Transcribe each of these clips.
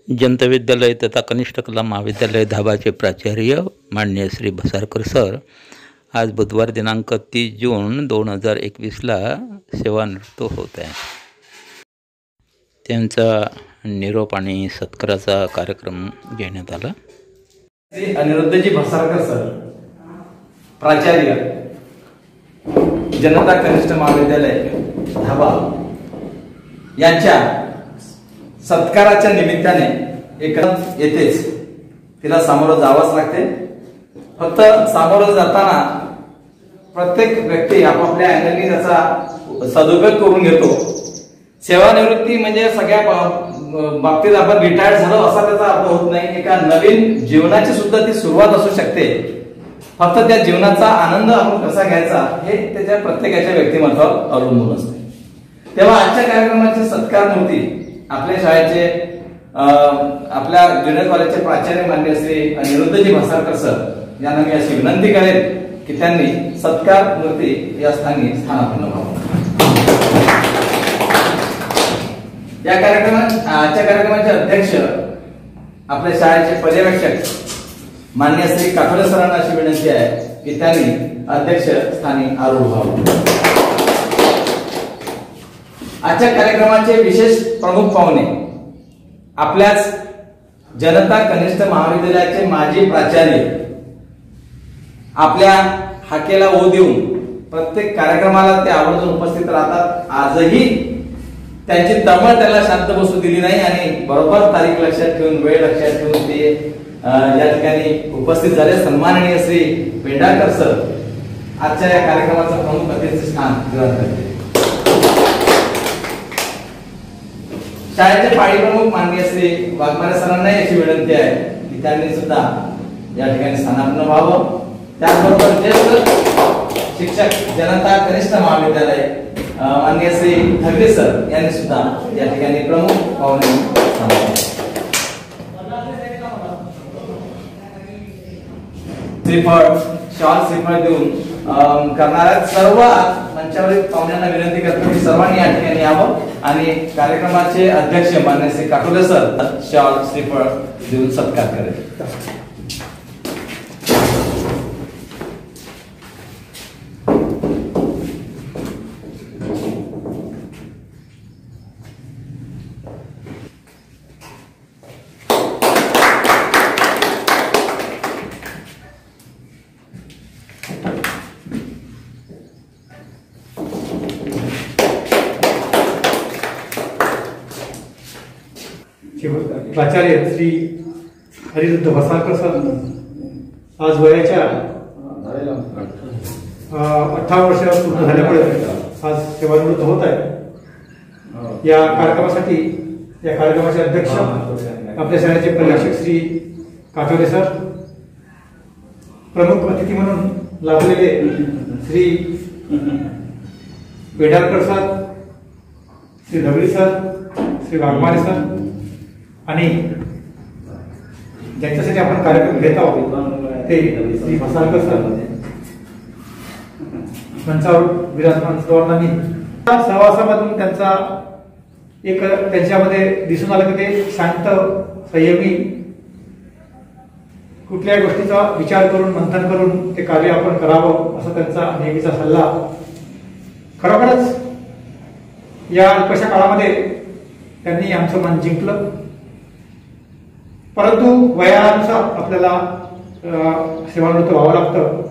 जनता विद्यालय तथा कनिष्ठ कला महाविद्यालय धाबाचे प्राचार्य माननीय श्री भसारकर सर आज बुधवार दिनांक 30 जून 2021ला सेवानिवृत्त होत आहे। त्यांचा निरोप आणि सत्काराचा कार्यक्रम घेण्यात आला। श्री अनिरुद्धजी भसारकर सर प्राचार्य जनता कनिष्ठ महाविद्यालय धाबा यांच्या सत्काराच्या निमित्ताने येतेच तिला सामोरं जावंच लागते। फक्त सामोरं जाताना प्रत्येक व्यक्ती आपापल्या अँगलनी त्याचा सदुपयोग करून घेतो। सेवानिवृत्ती म्हणजे सगळ्या बाबतीत आपण रिटायर्ड झालो असा त्याचा अर्थ होत नाही। एका नवीन जीवनाची सुद्धा ती सुरुवात असू शकते। फक्त त्या जीवनाचा आनंद आपण कसा घ्यायचा हे त्याच्या प्रत्येकाच्या व्यक्तिमत्वावर अवलंबून असते। तेव्हा आजच्या कार्यक्रमाची सत्कार मूर्ती आपल्या शाळेचे आपल्या ज्युनियर कॉलेजचे प्राचार्य माननीय श्री अनिरुद्धजी भसारकर सर यांना मी अशी विनंती करेन की त्यांनी सत्कार मूर्ती या स्थानी स्थानापन्न व्हावं। या आजच्या कार्यक्रमाचे अध्यक्ष आपल्या शाळेचे पर्यवेक्षक माननीय श्री काठोडे सरांना अशी विनंती आहे की त्यांनी अध्यक्ष स्थानी आरूढ व्हावं। आजच्या कार्यक्रमाचे विशेष प्रमुख पाहुणे आपल्याच जनता कनिष्ठ महाविद्यालयाचे माजी प्राचार्य आपल्या हाकेला ओ देऊन प्रत्येक कार्यक्रमाला ते आवर्जून उपस्थित राहतात। आजही त्यांची तळमळ त्याला शांत बसू दिली नाही आणि बरोबर तारीख लक्षात ठेवून वेळ लक्षात ठेवून ते या ठिकाणी उपस्थित झाले। सन्माननीय श्री पेंढारकर सर आजच्या या कार्यक्रमाचं प्रमुख अतिथी स्थान ग्रहण करते। शाळेचे पाळी प्रमुख माननीय श्री वाघमारे सरांना याची विनंती आहे की त्यांनी सुद्धा या ठिकाणी स्थानापन्न व्हावं। त्याचबरोबर ज्येष्ठ शिक्षक जनता कनिष्ठ महाविद्यालय माननीय श्री ठगरे सर यांनी सुद्धा या ठिकाणी प्रमुख पाहुणे श्रीफळ शॉल श्रीफळ देऊन करणाऱ्या सर्व मंचावरील पाहुण्यांना विनंती करतो की सर्वांनी या ठिकाणी यावं आणि कार्यक्रमाचे अध्यक्ष माननीय श्री काठोडे सर शॉल श्रीफळ देऊन सत्कार करेल। प्राचार्य श्री अनिरुद्ध भसारकर सर आज वयाच्या 18 वर्ष पूर्ण झाल्यामुळे आज सेवानिवृत्त होत आहे। या कार्यक्रमाचे अध्यक्ष आपल्या शाळेचे पर्यवेक्षक श्री काठोडे सर, प्रमुख अतिथी म्हणून लाभलेले श्री पेंढारकर सर, श्री ढवळी सर, श्री वाघमारे सर आणि ज्यांच्यासाठी आपण कार्यक्रम घेत आहोत ते श्री भसारकर सर मंचावर विराजमान सर्वांनी सहवासामधून त्यांच्यामध्ये दिसून आलं की ते शांत संयमी कुठल्याही गोष्टीचा विचार करून मंथन करून ते कार्य आपण करावं असा त्यांचा नेहमीचा सल्ला। खरोखरच या अल्पशा काळामध्ये त्यांनी आमचं मन जिंकलं। परंतु वयानुसार आपल्याला सेवानिवृत्त व्हावं लागतं।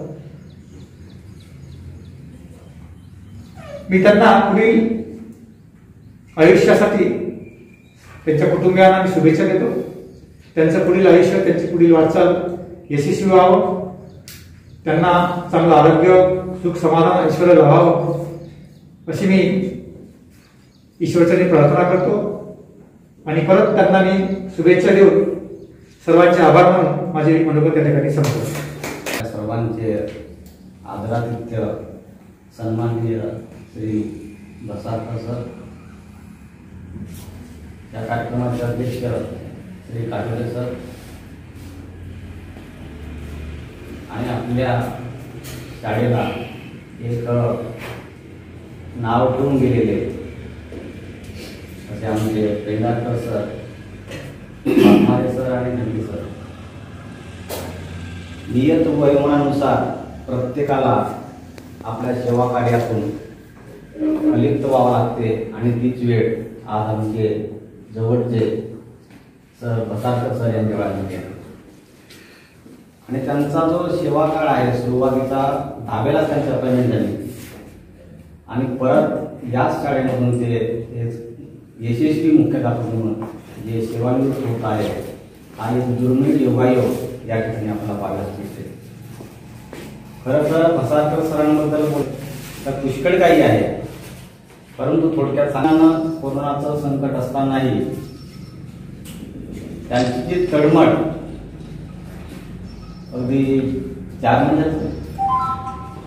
मी त्यांना पुढील आयुष्यासाठी त्यांच्या कुटुंबियांना मी शुभेच्छा देतो। त्यांचं पुढील आयुष्य त्यांची पुढील वाटचाल यशस्वी व्हावं, त्यांना चांगलं आरोग्य सुख समाधान ऐश्वर्य लाभावं अशी मी ईश्वरचरणी प्रार्थना करतो आणि परत त्यांना मी शुभेच्छा देऊन सर्वांचे आभार मानून माझे मनोगत त्या ठिकाणी संपतो। सर्वांचे आदरातिथ्य सन्माननीय श्री भसारकर सर, या कार्यक्रमाचे अध्यक्ष श्री काठोडे सर आणि आपल्या शाळेला एक नाव ठेवून गेलेले असे आमचे पेंढारकर सर वाघमारे सर आणि नवी सर. नियत वयोमानानुसार प्रत्येकाला आपल्या सेवा कार्यातून अलिप्त व्हावं लागते आणि तीच वेळ आज आमचे जवळचे सर बसारकर सर यांच्या वेळामध्ये आहे. आणि त्यांचा जो सेवा काळ आहे सुरुवातीचा 10वेला त्यांची अपॉइंटमेंट झाली आणि परत याच शाळेमधून ते यशस्वी मुख्याध्यापक म्हणून जे सेवानिवृत्त होत आहे हा एक दुर्मिळ योगायोग या ठिकाणी आपल्याला पाहायला मिळते. खरं तर बसारकर सरांबद्दल तर पुष्कळ काही आहे, परंतु थोडक्यात सांगताना कोरोनाचं संकट असतानाही त्यांची जी तळमळ अगदी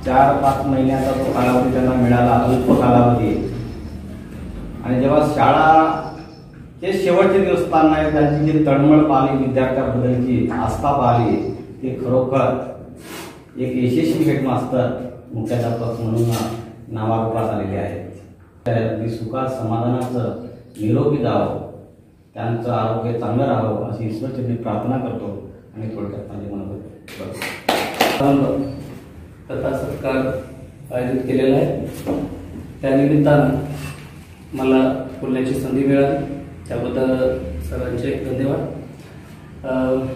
4-5 महिन्याचा जो कालावधी त्यांना मिळाला, अल्प कालावधी, आणि जेव्हा शाळाचे शेवटचे दिवस असताना त्यांची जी तळमळ पाहिली, विद्यार्थ्यांबद्दलची आस्था पाहिली, ती खरोखर एक यशस्वी हेडमास्तर मुख्याध्यापक म्हणून नावारूपास आलेले आहेत. अगदी सुखात समाधानाचं निरोगी जावं, त्यांचं आरोग्य चांगलं राहावं अशी ईश्वरचरणी प्रार्थना करतो आणि थोडक्यात माझे मनोगत कथा सत्कार आयोजित केलेला आहे. त्यानिमित्तानं मला बोलण्याची संधी मिळाली, त्याबद्दल सर्वांचे धन्यवाद.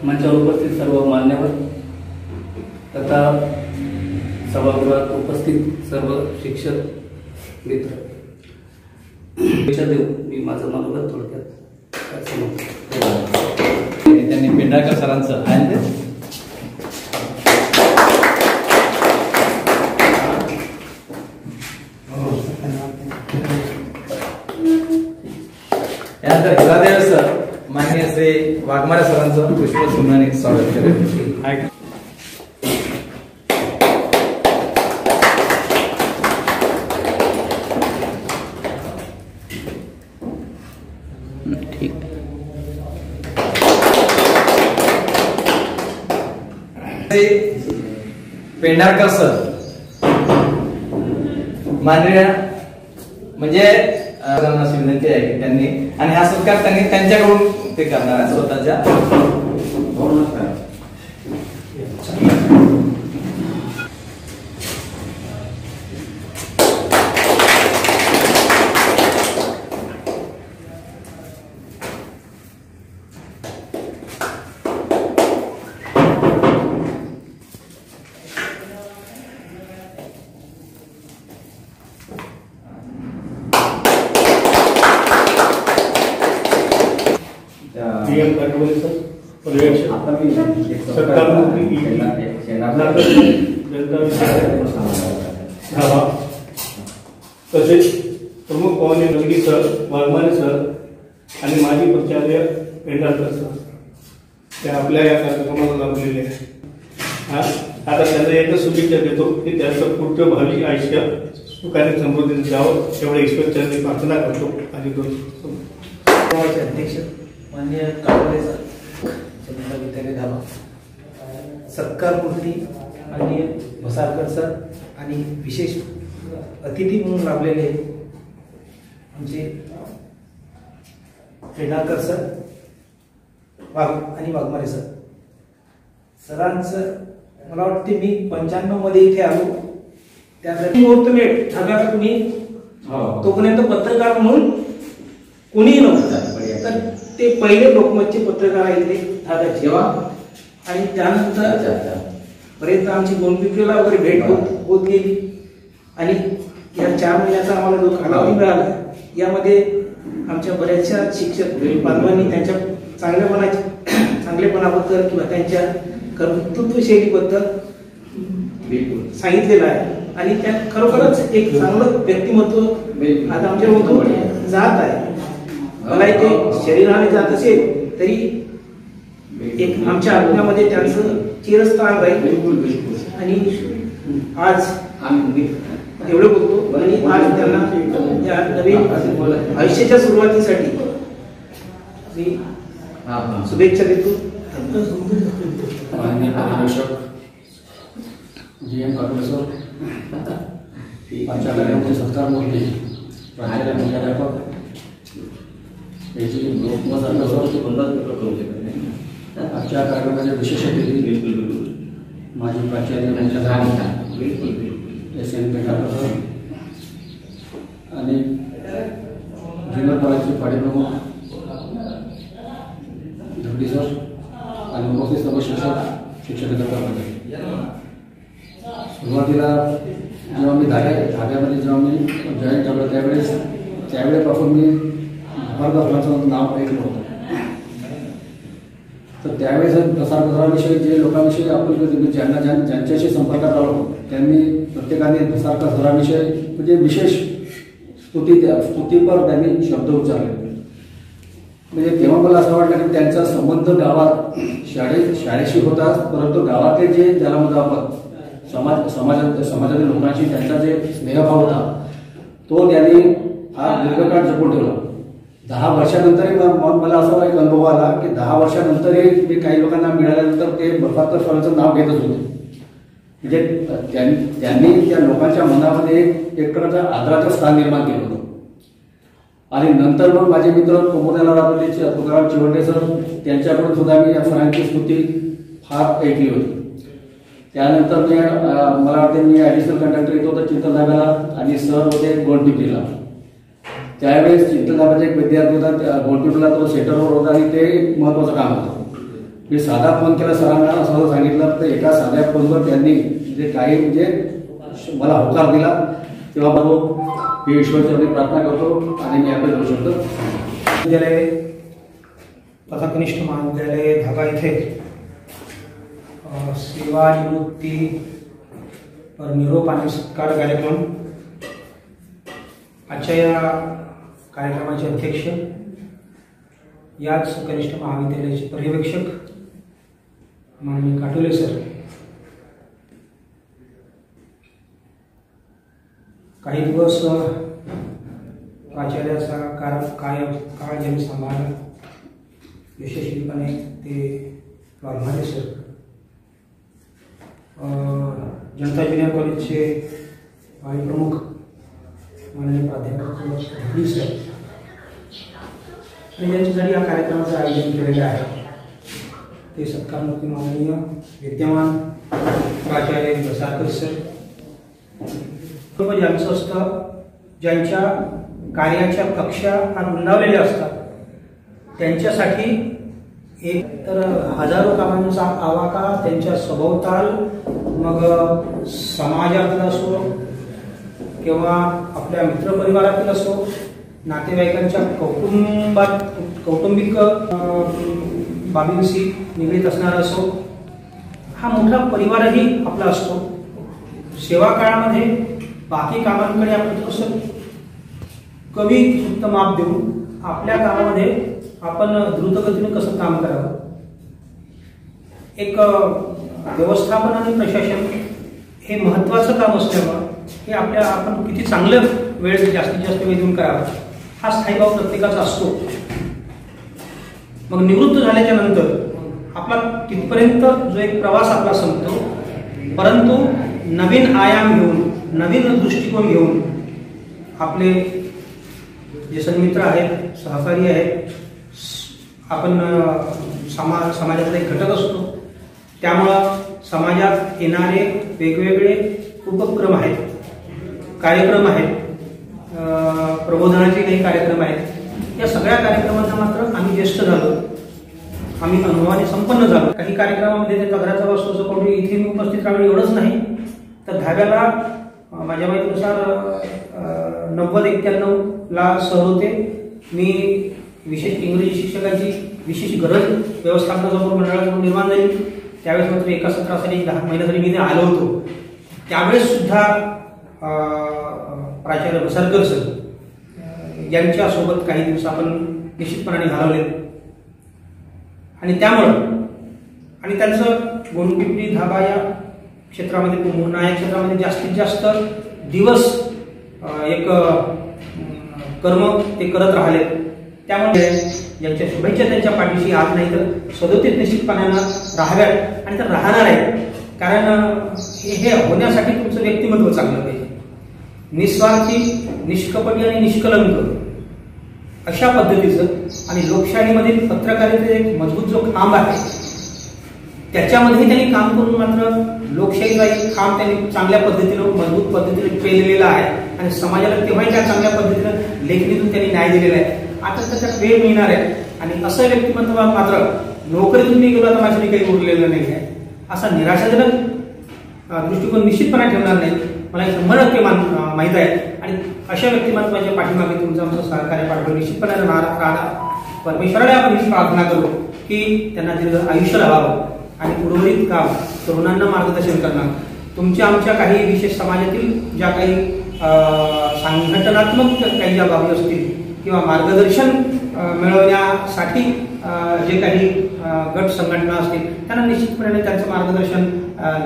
मंचावर उपस्थित सर्व मान्यवर तथा सभागृहात उपस्थित सर्व शिक्षक मित्र, देव मी माझं मनोगत थोडक्यात समजतो. त्यांनी पेंढारकर सरांचं आहे यानंतर हिरादेव सर माननीय श्री वाघमारे सरांचं पुष्पसुमनाने स्वागत करेल. ठीक. पेंढारकर सर माननीय म्हणजे अशी विनंती आहे की त्यांनी आणि हा सत्कार त्यांनी त्यांच्याकडून ते करणार आहे स्वतःच्या. PM काटोले सर, पर्यवेक्षक आता मी सत्कारमूर्ती धाबा, तसेच प्रमुख पाहुणे नगरी सर, वाघमारे सर आणि माजी प्राचार्य पेंढारकर सर त्या आपल्या या कार्यक्रमाला लाभलेले आहेत. आता त्यांना एकच शुभेच्छा देतो की त्यांचं पुढचं भावी आयुष्य सुखाने समृद्धीने जावं एवढ्या ईश्वरचरणी प्रार्थना करतो आणि अध्यक्ष माननीय काटोले सर, चंद्रका विद्यालय धाबा, सत्कारमूर्ती माननीय बसारकर सर आणि विशेष अतिथी म्हणून लाभलेले आमचे पेंढारकर सर आणि वाघमारे सर. सरांचं मला वाटते मी 95 मध्ये इथे आलो, त्यासाठी मुहूर्तमेढ धाब्याला तुम्ही तोपर्यंत पत्रकार म्हणून कोणीही नव्हतं, तर ते पहिले लोकमतचे पत्रकार आहे इथे धाब्याचे. आणि त्यानंतर पर्यंत आमची गोंडपिंपरीला वगैरे भेट होत गेली आणि या 4 महिन्याचा आम्हाला जो कालावधी मिळाला यामध्ये आमच्या बऱ्याचशा शिक्षक बांधवांनी त्यांच्या चांगलेपणाबद्दल किंवा त्यांच्या कर्तृत्व शैलीबद्दल सांगितलेलं आहे आणि त्या खरोखरच एक चांगलं व्यक्तिमत्व आज आमच्या मधून जात आहे. मला इथे शरीराने जात असेल तरी एक आमच्या आत्म्यामध्ये त्यांचं चिरस्थान राहील आणि आज एवढं बोलतो आणि आज त्यांना या नवीन आयुष्याच्या सुरुवातीसाठी मी शुभेच्छा देतो. GM काटोले सर, आमच्या सत्कारमूर्ती प्राचार्य मुख्याध्यापक आजच्या कार्यक्रमाच्या विशेष अतिथी माजी प्राचार्य SN पेठाकर आणि जुन्नर कॉलेजचे पाठीप्रमुख धोडी सर आणि उपस्थित सर्व शिक्षकेतर कर्मचारी. सुरुवातीला जेव्हा मी धाग्यामध्ये जेव्हा मी जॉईन झालो त्यावेळेपासून मी भारतभराचं नाव ऐकलं होतं. तर त्यावेळेस प्रसारविषयी जे लोकांविषयी आपण ज्यांच्याशी संपर्कात आलो त्यांनी प्रत्येकाने प्रसारविषयी म्हणजे विशेष स्तुतीपर त्यांनी शब्द उच्चारले. म्हणजे तेव्हा मला असं वाटलं की त्यांचा संबंध गावात शाळेशी होता, परंतु गावातले जे ज्याला म्हणतो आपण समाजातील लोकांशी त्यांचा जे स्नेहभाव होता तो त्यांनी हा दीर्घकाळ जपून ठेवला. 10 वर्षानंतरही मला असा एक अनुभव आला की 10 वर्षानंतरही मी काही लोकांना मिळाल्यानंतर ते बर्फातर स्वामीचं नाव घेतच होते. म्हणजे त्यांनी त्या लोकांच्या मनामध्ये एक प्रकारचं आदराचं स्थान निर्माण केलं होतं. आणि नंतर मग माझे मित्र कोमोद्याला राहतो तुकाराम चिवंडे सर, त्यांच्याकडून सुद्धा मी या सरांची स्तुती फार ऐकली होती. त्यानंतर मला वाटते मी ॲडिशनल कंडक्टर येतो होतो चिंतन धाब्याला आणि सर होते गोलपिपरीला. त्यावेळेस चिंतन धाब्याचा एक विद्यार्थी होता गोलपिपरीला, तो सेटरवर होता आणि ते एक महत्त्वाचं काम होतं. मी साधा फोन केला सरांना, असं सांगितलं तर एका साध्या फोनवर त्यांनी जे काही म्हणजे मला होकार दिला. तेव्हा बघू मी ईश्वरचरणी प्रार्थना करतो आणि मी आपले करू शकतो. विद्यालय तथा कनिष्ठ महाविद्यालय धागा इथे सेवानिवृत्ती और निरोप आणि सत्कार कार्यक्रम. आजच्या या कार्यक्रमाचे अध्यक्ष, याच कनिष्ठ महाविद्यालयाचे पर्यवेक्षक माननीय काटोले सर, काही दिवस प्राचार्याचा काळ ज्यांनी सांभाळला यशस्वीपणे ते वाघमारे सर, जनता ज्युनियर कॉलेजचे माजी प्रमुख माननीय प्राध्यापक धोडी सर आणि ज्यांच्यासाठी या कार्यक्रमाचं आयोजन केलेलं आहे ते सत्कारमुक्ती माननीय विद्यमान प्राचार्य बसारकर सर. ज्यांचं असतं, ज्यांच्या कार्याच्या कक्षा फार रुंदावलेल्या असतात, त्यांच्यासाठी एक तर हजारो कामांचा आवाका त्यांच्या सभोवताल, मग समाजातील असो किंवा आपल्या मित्रपरिवारातील असो, नातेवाईकांच्या कौटुंबिक बाबींशी निगडीत असणारा असो, हा मोठा परिवारही आपला असतो. सेवा काळामध्ये बाकी कामांकडे आपण थोडंसं कमी सुप्त माप देऊन आपल्या कामामध्ये आपण द्रुतगतीने कसं काम करावं, एक व्यवस्थापन आणि प्रशासन हे महत्त्वाचं काम असल्यामुळं हे आपण किती चांगलं वेळ जास्तीत जास्त वेळ देऊन करावा हा स्थायीभाव प्रत्येकाचा असतो. मग निवृत्त झाल्याच्या नंतर आपला तिथपर्यंत जो एक प्रवास आपला संपतो, परंतु नवीन आयाम घेऊन, नवीन दृष्टिकोन घेऊन आपले जे सन्मित्र आहेत, सहकारी आहेत, आपण समाजातला एक घटक असतो. त्यामुळं समाजात येणारे वेगवेगळे उपक्रम आहेत, कार्यक्रम आहेत, प्रबोधनाचे काही कार्यक्रम आहेत. या सगळ्या कार्यक्रमांना मात्र आम्ही ज्येष्ठ झालो, आम्ही अनुभवाने संपन्न झालो. काही कार्यक्रमामध्ये त्यांचा घराचा वास्तू सपोर्ट इथे मी उपस्थित राहणे एवढंच नाही, तर धाब्याला माझ्या माहितीनुसार 90-91ला सर होते. मी विशेष इंग्रजी शिक्षकांची विशेष गरज व्यवस्थापनासमोर मंडळासमोर निर्माण झाली. त्यावेळेस मात्र एका सत्रासाठी 10 महिन्यासाठी मी आलो होतो. त्यावेळेस सुद्धा प्राचार्य बसारकर सर यांच्यासोबत काही दिवस आपण निश्चितपणाने घालवले आणि त्यामुळं आणि त्यांचं गोंडपिंपरी धाबा या क्षेत्रामध्ये, पूर्णा या क्षेत्रामध्ये जास्तीत जास्त दिवस एक कर्म ते करत राहिले. त्यामुळे ज्यांच्या शुभेच्छा त्यांच्या पाठीशी आज नाही तर सदोतीत निश्चितपणानं राहाव्यात आणि तर राहणार आहे. कारण हे होण्यासाठी तुमचं व्यक्तिमत्व चांगलं पाहिजे, निस्वार्थी, निष्कपटी आणि निष्कलंक अशा पद्धतीचं आणि लोकशाहीमधील पत्रकारितेचा एक मजबूत जो खांब आहे त्याच्यामध्ये त्यांनी काम करून मात्र लोकशाहीचा एक खांब त्यांनी चांगल्या पद्धतीनं मजबूत पद्धतीने पेललेला आहे आणि समाजाला तेव्हाही त्या चांगल्या पद्धतीनं लेखणीतून त्यांनी न्याय दिलेला आहे. आता त्याच्यात वेळ मिळणार आहे आणि असं व्यक्तिमत्व मात्र नोकरीतून मी गेलो तर माझ्यासाठी काही उरलेलं नाही आहे असा निराशाजनक दृष्टिकोन निश्चितपणे ठेवणार नाही. मला 100% माहीत आहे आणि अशा व्यक्तिमत्वाच्या पाठीमागे तुमचं आमचं सहकार्य पाठवलं निश्चितपणे राहणार. परमेश्वराला आपण ही प्रार्थना करू की त्यांना दीर्घ आयुष्य लावावं आणि उर्वरित काम तरुणांना मार्गदर्शन करणं. तुमच्या आमच्या काही विशेष समाजातील ज्या काही संघटनात्मक काही ज्या बाबी असतील किंवा मार्गदर्शन मिळवण्यासाठी जे काही गट संघटना असतील त्यांना निश्चितपणे त्यांचं मार्गदर्शन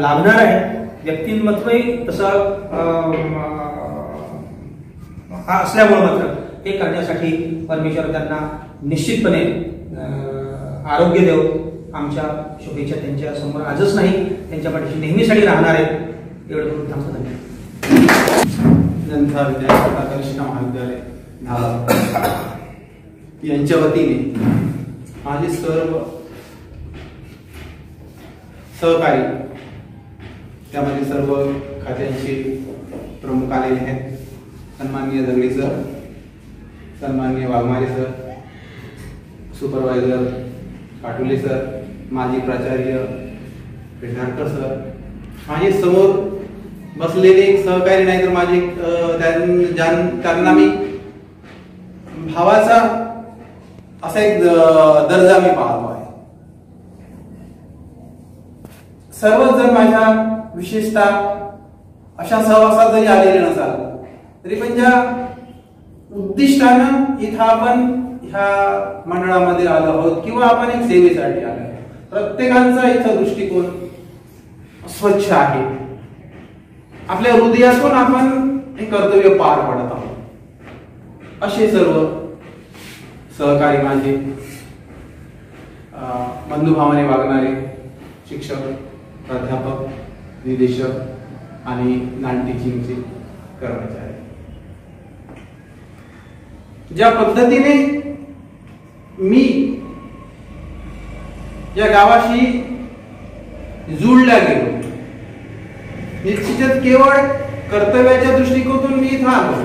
लाभणार आहे. व्यक्तिमत्वही तसं असल्यामुळे मात्र हे करण्यासाठी परमेश्वर त्यांना निश्चितपणे आरोग्य देव. आमच्या शुभेच्छा त्यांच्या समोर आजच नाही त्यांच्या पाठीशी नेहमीसाठी राहणार आहे. एवढं करून थांबतो. धन्यवाद. जनता विद्यापीठ आकर्षण महाविद्यालय नाला यांच्या वतीने माझे सर्व सहकारी त्यामध्ये सर्व खात्यांचे प्रमुख आलेले आहेत. सन्माननीय दगडे सर, सन्माननीय वाघमारे सर, सुपरवायझर पाटुले सर, माजी प्राचार्य पेठारकर सर, माझे समोर बसलेले एक सहकारी नाही तर माझे त्यांना मी भावाचा असा एक दर्जा मी पाहतो आहे. सर्वच जण माझ्या विशेषतः अशा सहवासात जरी आलेले नसाल तरी पण ज्या उद्दिष्टानं इथं आपण ह्या मंडळामध्ये आलो आहोत किंवा आपण एक सेवेसाठी आलो आहोत, प्रत्येकांचा इथं दृष्टिकोन स्वच्छ आहे. आपल्या हृदयातून आपण हे कर्तव्य पार पडत आहोत. असे सर्व सहकारी माझे बंधुभावाने वागणारे शिक्षक, प्राध्यापक, निदेशक आणि नॉन टीचिंगचे कर्मचारी, ज्या पद्धतीने मी या गावाशी जुळल्या गेलो, निश्चितच केवळ कर्तव्याच्या दृष्टिकोनातून मी इथं आलो.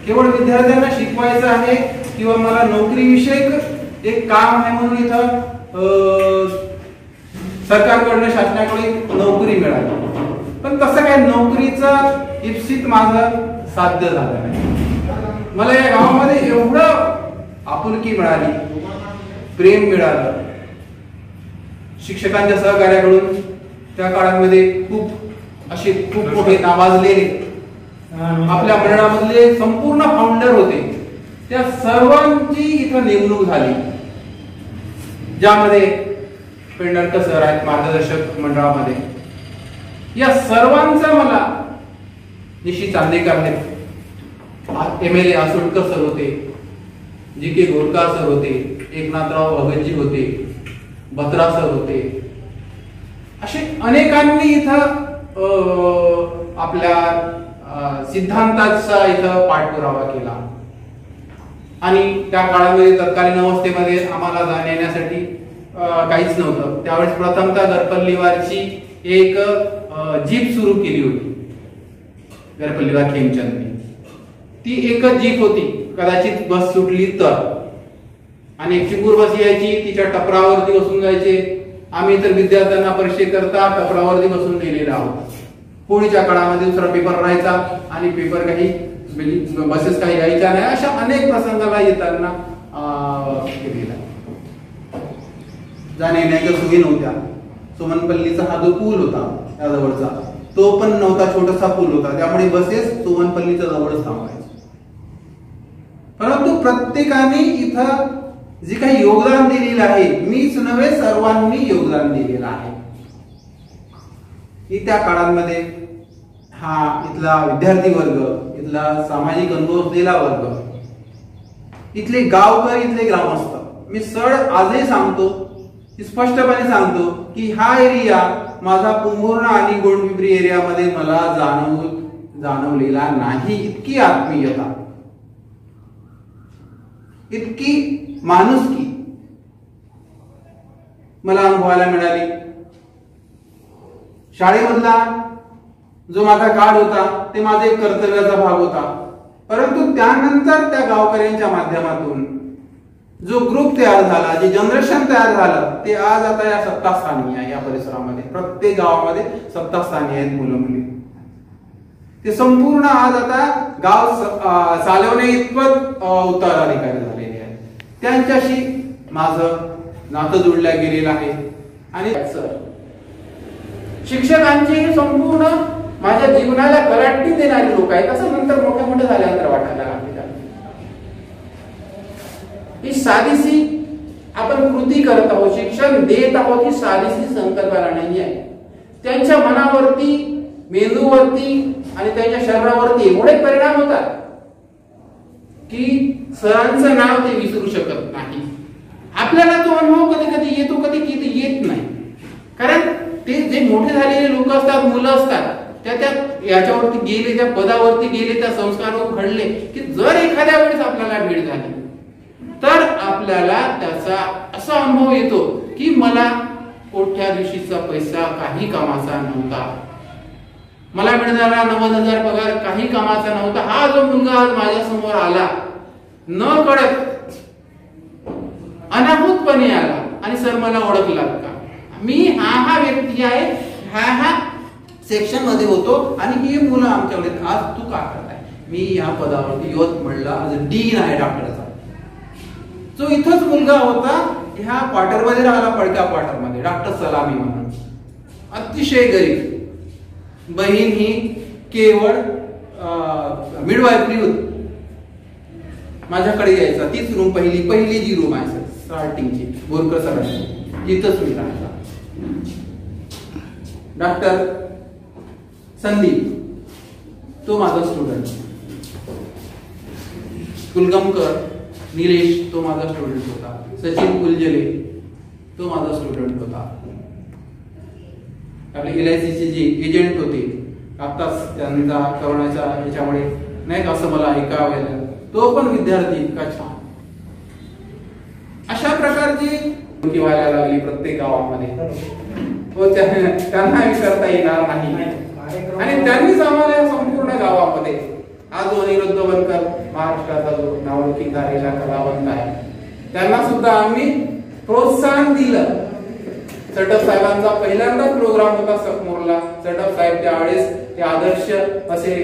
केवळ विद्यार्थ्यांना शिकवायचं आहे किंवा मला नोकरी विषयक एक काम आहे म्हणून इथं सरकारकडनं शासनाकडे नोकरी मिळाली, पण तसं काय नोकरीचं इप्सित माझं साध्य झालं नाही. मला या गावामध्ये एवढं आपुलकी मिळाली, प्रेम मिळालं शिक्षकांच्या सहकार्याकडून. त्या काळामध्ये खूप मोठे नावाजलेले आपल्या मंडळामधले संपूर्ण फाउंडर होते. त्या सर्वांची इथं नेमणूक झाली, ज्यामध्ये पेंढारकर सर आहेत मार्गदर्शक मंडळामध्ये. या सर्वांचा मला निशी चांदेकर आहेत, MLA आसोटकर सर होते, GK गोरका सर होते, एकनाथराव भगतजी होते, बत्रा सर होते. असे अनेकांनी इथं आपल्या सिद्धांताचा इथं पाठपुरावा केला. आणि त्या काळामध्ये तत्कालीन अवस्थेमध्ये आम्हाला जाण्यासाठी काहीच नव्हतं. त्यावेळेस प्रथमतः गरपल्लीवारची एक जीप सुरू केली होती, गरपल्लीवार खेमचंदनी. ती एकच जीप होती, कदाचित बस सुटली तर, आणि एक चिंगूर बस यायची, तिच्या टपरावरती बसून जायचे. आम्ही तर विद्यार्थ्यांना परीक्षेकरता टपरावरती बसून गेलेलो आहोत. होळीच्या काळामध्ये दुसरा पेपर राहायचा आणि पेपर काही बसेस काही यायच्या नाही. अशा अनेक प्रसंगाला येताना गेलेला. जाण्या येण्याच्या सोयी नव्हत्या. सोमनपल्लीचा हा जो पूल होता त्याजवळचा, तो पण नव्हता, छोटासा पूल होता, त्यामुळे बसेस सोमनपल्लीच्या जवळच थांबायचे. परंतु प्रत्येकाने इथं जे काही योगदान दिलेलं आहे, मीच नव्हे सर्वांनी योगदान दिलेलं आहे. की त्या काळांमध्ये हा इथला विद्यार्थी वर्ग, इथला सामाजिक अनुभव असलेला वर्ग, इथले गावकरी, इथले ग्रामस्थ, मी आजही सांगतो, स्पष्टपणे सांगतो की हा एरिया माझा पुंबुर्णा आणि गोंडपिंपरी एरियामध्ये मला जाणवलेला नाही. इतकी आत्मीयता, इतकी माणुसकी मला अनुभवायला मिळाली. शाळेमधला जो माझा काळ होता ते माझा एक कर्तव्याचा भाग होता. परंतु त्यानंतर त्या गावकऱ्यांच्या माध्यमातून जो ग्रुप तयार झाला, जे जनरेशन तयार झालं, ते आज आता या सत्तास्थानी आहे. या परिसरामध्ये प्रत्येक गावामध्ये सत्तास्थानी आहेत मुलं मुली. ते संपूर्ण आज आता गाव चालवणे इतपत उत्तराधिकारी झालेले आहेत. त्यांच्याशी माझं नातं जोडलं गेलेलं आहे. आणि शिक्षकांची संपूर्ण माझ्या जीवनाला कलाटणी देणारी लोक आहेत, असं नंतर मोठे मोठे झाल्यानंतर वाटायला लागले. ही साधीशी आपण कृती करत आहोत, शिक्षण देत आहोत, ही साधीशी संकल्पना नाही आहे. त्यांच्या मनावरती, मेंदूवरती आणि त्यांच्या शरीरावरती एवढे परिणाम होतात की सरांचं नाव ते विसरू शकत नाही. आपल्याला तो अनुभव कधी कधी येतो, कधी कधी येत नाही. कारण ते जे मोठे झालेले लोक असतात, मुलं असतात, त्या याच्यावरती गेले, त्या पदावरती गेले, त्या संस्कारावर घडले की जर एखाद्या वेळेस आपल्याला भेट झाली तर आपल्याला त्याचा असा अनुभव येतो की मला कोट्या दिवशीचा पैसा काही कामाचा नव्हता, मला मिळणारा 90,000 पगार काही कामाचा नव्हता. हा जो मुलगा आज माझ्या समोर आला, न कळत अनाहूतपणे आला आणि सर मला ओळखलात का, मी हा व्यक्ती आहे, हा सेक्शन मध्ये होतो आणि ही मुलं आमच्याकडे, आज तू का करताय, मी या पदावरती यवतमाळला आज डीन आहे डॉक्टरचा. जो इथंच मुलगा होता, ह्या क्वार्टर मध्ये राहिला, पडक्या क्वार्टर मध्ये, डॉक्टर सलामी म्हणून, अतिशय गरीब. बहीण ही केवळ मिडवायफरी होती. माझ्याकडे यायचा, तीच रूम, पहिली जी रूम आहे स्टार्टिंगची, बोरकर सरांची, तिथंच मी राहायचा. डॉक्टर संदीप तो माझा स्टुडंट, कुलगमकर निलेश तो माझा स्टुडंट होता, सचिन कुलजले तो माझा स्टुडंट होता. आपले LIC चे जे एजंट होते, आताच त्यांचा करोनाच्या ह्याच्यामुळे नाही का असं मला ऐकावं, तो पण विद्यार्थी इतका छान. अशा प्रकारची व्हायला लागली प्रत्येक गावामध्ये, त्यांना विसरता येणार नाही. आणि त्यांनीच आम्हाला संपूर्ण गावामध्ये, आज जो अनिरुद्ध बनकर महाराष्ट्राचा जो नावलौकिक झालेला कलावंत आहे, त्यांना सुद्धा आम्ही प्रोत्साहन दिलं. चटप साहेबांचा पहिल्यांदा प्रोग्राम होता सकमोरला. चटप साहेब त्यावेळेस ते आदर्श असे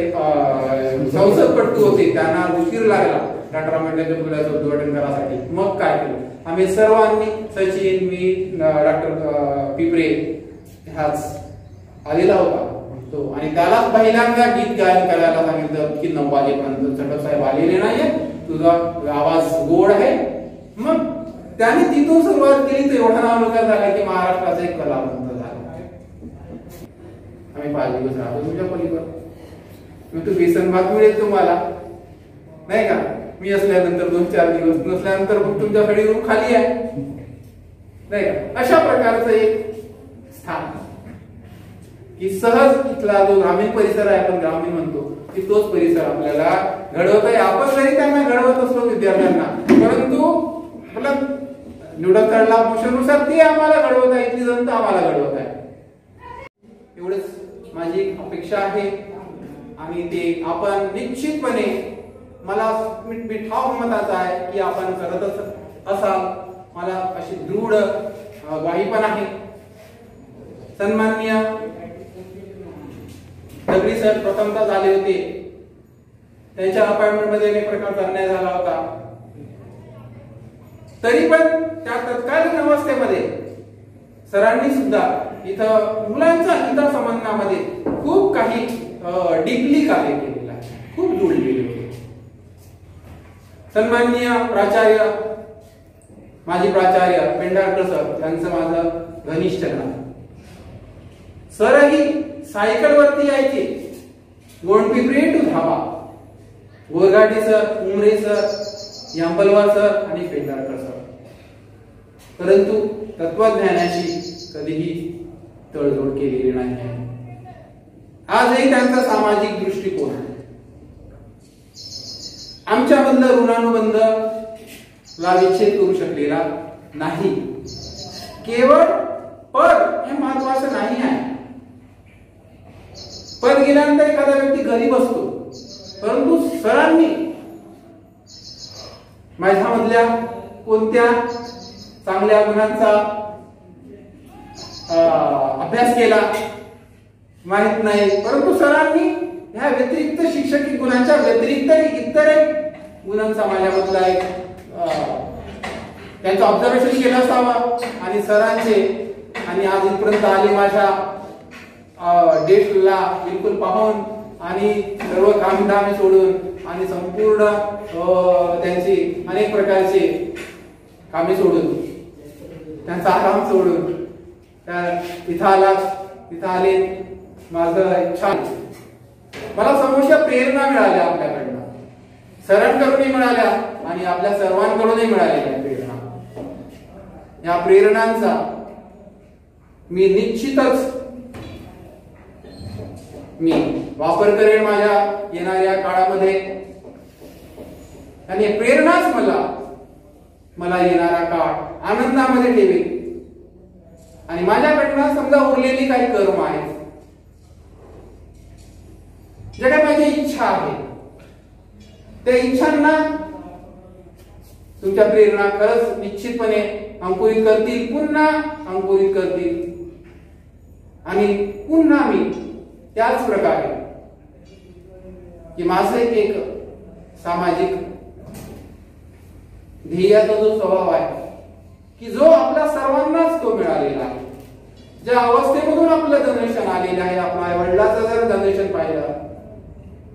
संसदपटू होते, त्यांना उशीर लागला डॉक्टर आंबेडकर पुतळ्याचं उद्घाटन करासाठी. मग काय केलं, आम्ही सर्वांनी, सचिन, मी, डॉक्टर पिपरे ह्याच आलेला होता तो, आणि त्याला पहिल्यांदा गीत गायन करायला सांगितलं की 9 वाजेपर्यंत. चटप साहेब आलेले नाहीये, तुझा आवाज गोड आहे. मग त्याने तिथून सुरुवात केली, तर एवढा नावालौकिक झाला की महाराष्ट्राचा एक कलावंत झाला. आम्ही 5 दिवस राहतो तुमच्या पलीकडे, मग तू बेसन भात मिळेल तुम्हाला नाही का, मी असल्यानंतर 2-4 दिवस, नसल्यानंतर मग तुमच्याकडे रूम खाली आहे नाही का. अशा प्रकारचं एक स्थान की सहज इथला जो ग्रामीण परिसर आहे, आपण ग्रामीण म्हणतो, की तोच परिसर आपल्याला घडवत आहे. आपण जरी त्यांना घडवत असलो विद्यार्थ्यांना, परंतु आपला निवडक काढला मोशनुसार ते आम्हाला घडवत आहे, इथली जनता आम्हाला घडवत आहे. एवढंच माझी अपेक्षा आहे. आणि ते आपण निश्चितपणे, मला ठाव मताचा आहे की आपण करतच असाल, मला अशी दृढ ग्वाही पण आहे. सन्माननीय दगडी सर प्रथमतः झाले होते, त्यांच्या अपॉइंटमेंट मध्ये अनेक प्रकारचा अन्याय झाला होता, तरी पण त्या तत्कालीन अवस्थेमध्ये सरांनी सुद्धा इथं मुलांच्या हितासंबंधामध्ये खूप काही डीपली कार्य केलेलं आहे, खूप जोडलेले होते. सन्माननीय प्राचार्य, माजी प्राचार्य पेंढारकर सर यांचं माझं घनिष्ठ नातं. सरही सायकलवरती यायचे, Gondpipri to Dhaba, Gorgati sir, Umare sir, Yambalwar sir आणि पेंढारकर सर. परंतु तत्वज्ञानाशी कधीही तडजोड केलेली नाही. आजही त्यांचा सामाजिक दृष्टिकोन, आमच्यामधलं ऋणानुबंध ला विच्छेद करू शकलेला नाही. केवळ पद हे महत्वाचं नाही आहे. पद गेल्यानंतर एखादा व्यक्ती घरी बसतो, परंतु सरांनी माझ्यामधल्या कोणत्या चांगल्या गुणांचा अभ्यास केला माहित नाही, परंतु सरांनी ह्या व्यतिरिक्त शिक्षकी गुणांच्या व्यतिरिक्त इतर गुणांचा माझ्यामधला एक त्यांचं ऑब्झर्वेशन केलं असावं आणि सरांचे आणि आज इथपर्यंत आले माझ्या डेटला बिलकुल पाहून आणि सर्व कामधाम सोडून आणि संपूर्ण त्यांची अनेक प्रकारचे कामे सोडून त्यांचा आराम सोडून इथं आले. माझं छान मला समोरच्या प्रेरणा मिळाल्या, आपल्याकडनं सरांकडूनही मिळाल्या आणि आपल्या सर्वांकडूनही मिळालेल्या प्रेरणा. या प्रेरणांचा मी निश्चितच वापर करेन माझ्या येणाऱ्या काळामध्ये आणि प्रेरणाच मला येणारा काळ आनंदामध्ये ठेवेल. आणि माझ्याकडनं समजा उरलेली काही कर्म आहेत, जे काही माझी इच्छा आहे, त्या इच्छांना तुमच्या प्रेरणा खरंच निश्चितपणे अंकुरित करतील, पुन्हा अंकुरित करतील. आणि पुन्हा मी त्याच प्रकारे की माझं एक सामाजिक ध्येयाचा जो स्वभाव आहे की जो आपल्या सर्वांनाच तो मिळालेला आहे. ज्या अवस्थेमधून आपलं जनरेशन आलेलं आहे, आपल्या आई वडिलाचं जर जनरेशन पाहिलं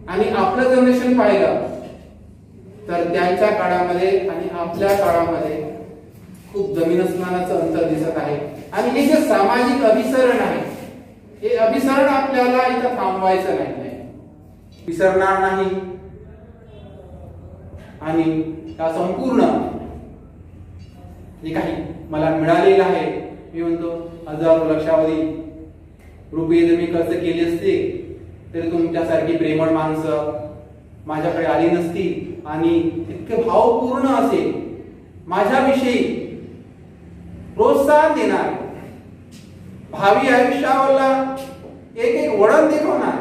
आणि आपलं जनरेशन पाहिलं तर त्यांच्या काळामध्ये आणि आपल्या काळामध्ये खूप जमीन अस्मानाचं अंतर दिसत आहे. आणि हे जे सामाजिक अभिसरण आहे, हे अभिसरण आपल्याला इथं थांबवायचं नाही, विसरणार नाही. आणि त्या संपूर्ण जे काही मला मिळालेलं आहे, मी म्हणतो हजारो लक्षावधी रुपये जर मी खर्च केली असते तरी तुमच्यासारखी प्रेमळ माणसं माझ्याकडे आली नसती आणि इतके भावपूर्ण असे माझ्याविषयी प्रोत्साहन देणार, भावी आयुष्याला एक एक वळण दाखवणार,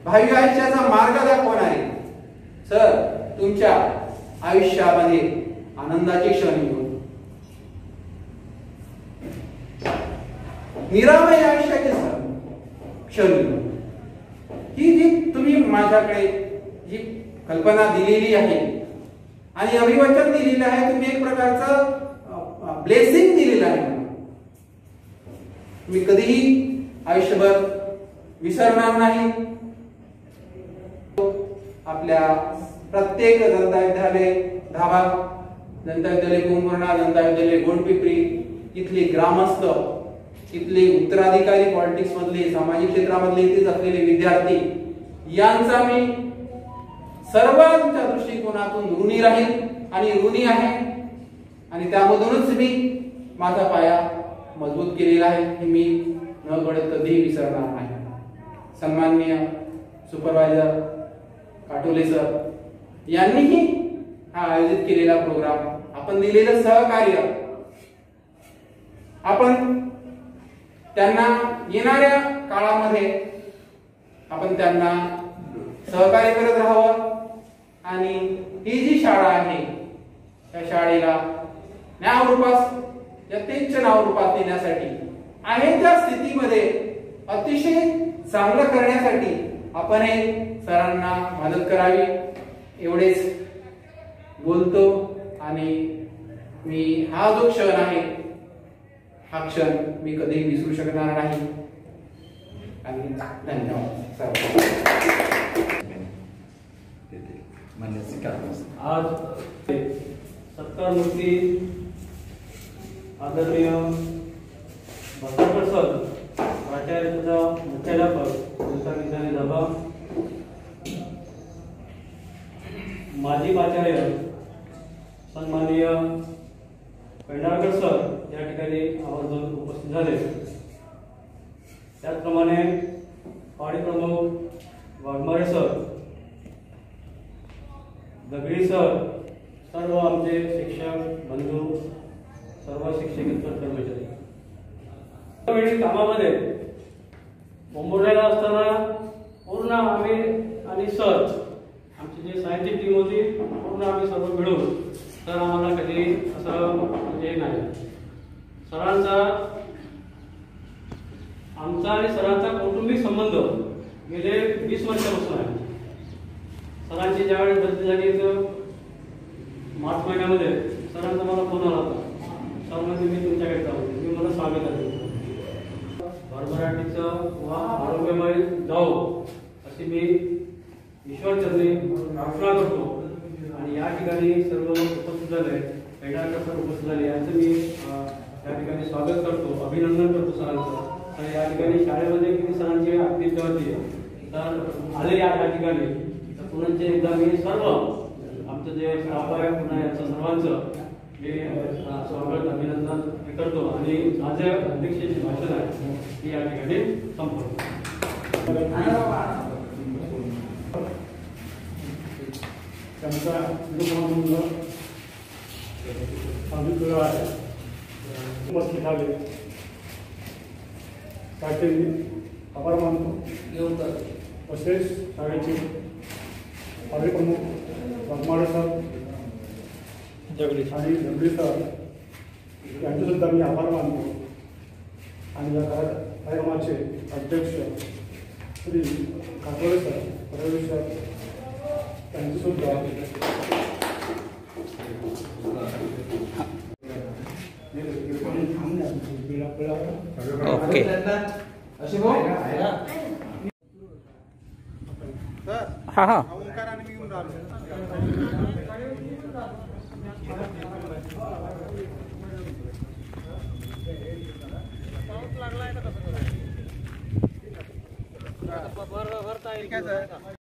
भावी आयुष्याचा मार्ग दाखवणारे सर तुमच्या आयुष्यामध्ये आनंदाचे क्षण येऊन निरामय आयुष्याचे क्षण येऊन ही जी तुम्ही माझ्याकडे जी कल्पना दिलेली आहे आणि अभिवचन दिलेलं आहे, तुम्ही एक प्रकारचं ब्लेसिंग दिलेलं आहे, मी कधीही आयुष्यभर विसरणार नाही. आपल्या प्रत्येक जनता विद्यालय धाबा, जनता विद्यालय कुंभुर्णा, जनता विद्यालय गोंडपिपरी इथले ग्रामस्थ, इथले उत्तराधिकारी, पॉलिटिक्स मधले, सामाजिक क्षेत्रामधले इथेच असलेले विद्यार्थी यांचा मी सर्वांच्या दृष्टिकोनातून ऋणी राहील आणि ऋणी आहे. आणि त्यामधूनच मी माझा पाया मजबूत केलेला आहे, हे मी न कळत कधीही विसरणार नाही. सन्माननीय सुपरवायझर काटोले सर यांनीही हा आयोजित केलेला प्रोग्राम, आपण दिलेलं सहकार्य, आपण त्यांना येणाऱ्या काळामध्ये आपण त्यांना सहकार्य करत राहावं. आणि ही जी शाळा आहे त्या शाळेला नावरूपास, यथेच्छ नावरूपास देण्यासाठी आहे त्या स्थितीमध्ये अतिशय चांगलं करण्यासाठी आपण सरांना मदत करावी एवढेच बोलतो. आणि मी हा जो क्षण आहे हा क्षण मी कधीही विसरू शकणार नाही. आणि धन्यवाद. आज सत्कारमूर्ती आदरणीय भसारकर सर, प्राचार्य मुख्याध्यापक विद्यालय धाबा, माजी प्राचार्य सन्माननीय पेंढारकर सर या ठिकाणी आवर्जून उपस्थित झाले. त्याचप्रमाणे पाडी प्रमुख वाघमारे सर, दगडी सर, सर्व आमचे शिक्षक बंधू, सर्व शिक्षकेतर कर्मचारी वेळी कामामध्ये मुंबईला असताना पूर्ण आम्ही आणि सर आमची जी सायन्टिफिक टीम होती पूर्ण आम्ही सर्व मिळून तर आम्हाला कधी असं म्हणजे नाही. सरांचा आमचा आणि सरांचा कौटुंबिक संबंध गेले 20 वर्षापासून आहे. सरांची ज्यावेळेस बदली झाली तर मार्च महिन्यामध्ये सरांचा मला फोन आला होता. सर म्हणजे मी तुमच्याकडे जाऊ, मी मला स्वागत आहे. भरभराटीचं व आरोग्यमय जाओ अशी मी ईश्वरचरणी प्रार्थना करतो. आणि या ठिकाणी सर्व उपस्थित झाले, पेंढारकर सर उपस्थित झाले यांचं मी या ठिकाणी स्वागत करतो, अभिनंदन करतो सरांचं. आणि या ठिकाणी शाळेमध्ये किती सरांची आतिथ्य होती तर आले या ठिकाणी तर पुन्हा एकदा मी सर्व आमचं जे स्टाफ आहे पुन्हा यांचं सर्वांचं मी स्वागत अभिनंदन करतो. आणि माझे अध्यक्षाची भाषण आहे ती या ठिकाणी संपवतो. त्यांचा अभिप्राय आहे उपस्थित झाले त्याचे आभार मानतो. तसेच शाळेचे कार्यप्रमुख वाघमारे सर आणि झगडे सर यांचेसुद्धा मी आभार मानतो. आणि या कार्यक्रमाचे अध्यक्ष श्री काकोडे सर, परवेश सर त्यांचेसुद्धा ओके. हां हां लागलाय का?